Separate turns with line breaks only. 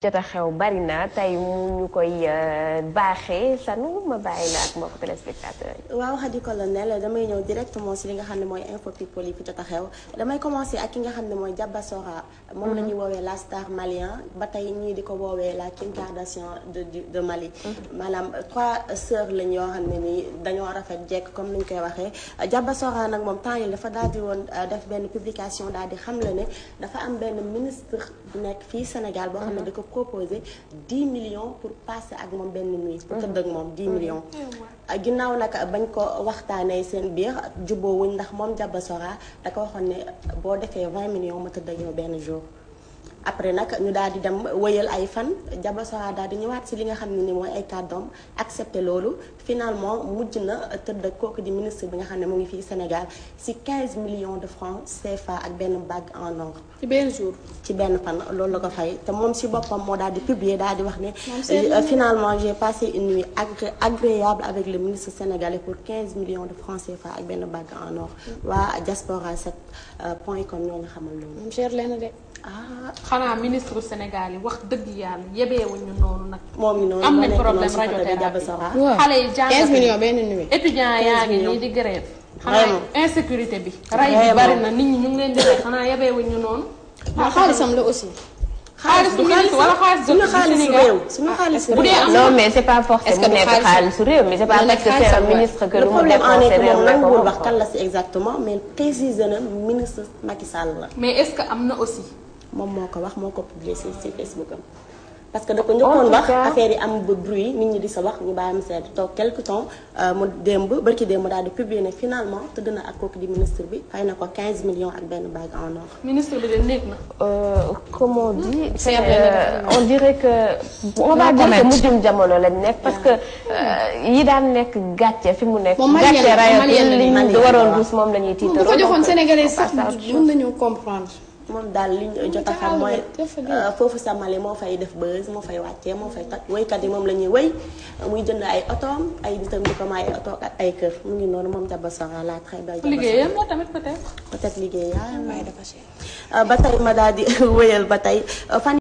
jot a xew bari na tey mu ñu koy baaxee Sanu ma bàyyi la ak mbokku téléspectateur yi.
waaw Khady Colonel damay ñëw directement si li nga xam ne mooy info people yi fi jot a xew damay commencer ak ki nga xam ne mooy Diaba Sora. moom la ñuy woowee la star malien ba tey ñii di ko woowee la Kim Kardashian de Mali. maanaam 3 sœurs lañ yoo xam ne nii dañoo rafet jekk comme ni ñu koy waxee Diaba Sora nag moom temps yi dafa daal di woon def benn publication daal di xam le ne dafa am benn ministre bu nekk fii Sénégal boo xam ne da ko proposé 10 millions pour passer ak moom benn nuit. pour tëdd ak moom 10 millions. ginnaaw nag bañ ko waxtaanee seen biir jubboowuñ ndax moom Diaba Sora da ko waxoon ne boo defee 20 millions ma tëdd ak yow benn jour. après nag ñu daal di dem wëyal ay fan Diaba Sora daal di ñëwaat si li nga xam ne ni mooy ay kàddoom accepté loolu finalement mujj na tëdd ak kooku di ministre bi nga xam ne mu ngi fii Sénégal si 15 millions de francs CFA ak benn bague en or.
ci benn jour.
ci benn fan loolu la ko fay te moom si boppam moo daal di publier daal di wax ne. finalement j'ai passé une nuit agréable avec le ministre sénégalais pour 15 millions de francs CFA ak benn bague en or. waa diaspora 7 point com ñoo nga xamal loolu.
moom cher leen de.
xanaa ministre Sénégal yi wax dëgg yàlla yebeewuñu noonu nag.
moom mi noonu
am nañ problème radiothérapie xale yi jàng
15 millions benn nuit.
étudiant yaa ngi nii di grève. xanaa insécurité bi. ray bi bari na nit ñi ñu ngi leen di rey xanaa yebeewuñu noonu.
waaw xaalisam la aussi.
xaalis bu ministre wala xaalis
suñu xaalis réew suñu xaalis réew.
non mais c'est pas forcément mu nekk xaalisu réew mais c'est pas parce que c'est un ministre que lu mu dépensé réew mi
ko wax kan la si exactement mais précisé na ministre Macky Sall la.
mais est-ce que am na aussi.
moom moo ko wax moo ko publié si Facebook am parce que da ko njëkkoon wax affaire yi am ba bruit nit ñi di sa wax ñu bàyyi am seet toog quelque temps mu barki démb daal di publier ne finalement tëdd na ak kooku di ministre bi fay na ko 15 millions ak benn bague en or.
ministre bi de nekk na.
comme on dit on dirait que on va dire que mujjum jamono lañ nekk parce que yi daan nekk gàcce fi mu nekk. gàcce rayatul li ñu waroon ruus moom la ñuy tiitaroo.
bu ko joxoon Sénégalais sax mën nañu comprendre.
moom daal li ñu jot a xam mooy foofu sa Mali moo fay def buzz moo fay wàccee moo fay toj woykat yi moom la ñuy wëy muy jënd ay otoom ay nitam di ko may ay oto ak ay kër mu ngi noonu moom Diaba Sora la très belle.
liggéeyam la tamit peut-être.
liggéeyam waaye dafa cher. ba tey ma daal di wëyal ba tey fan.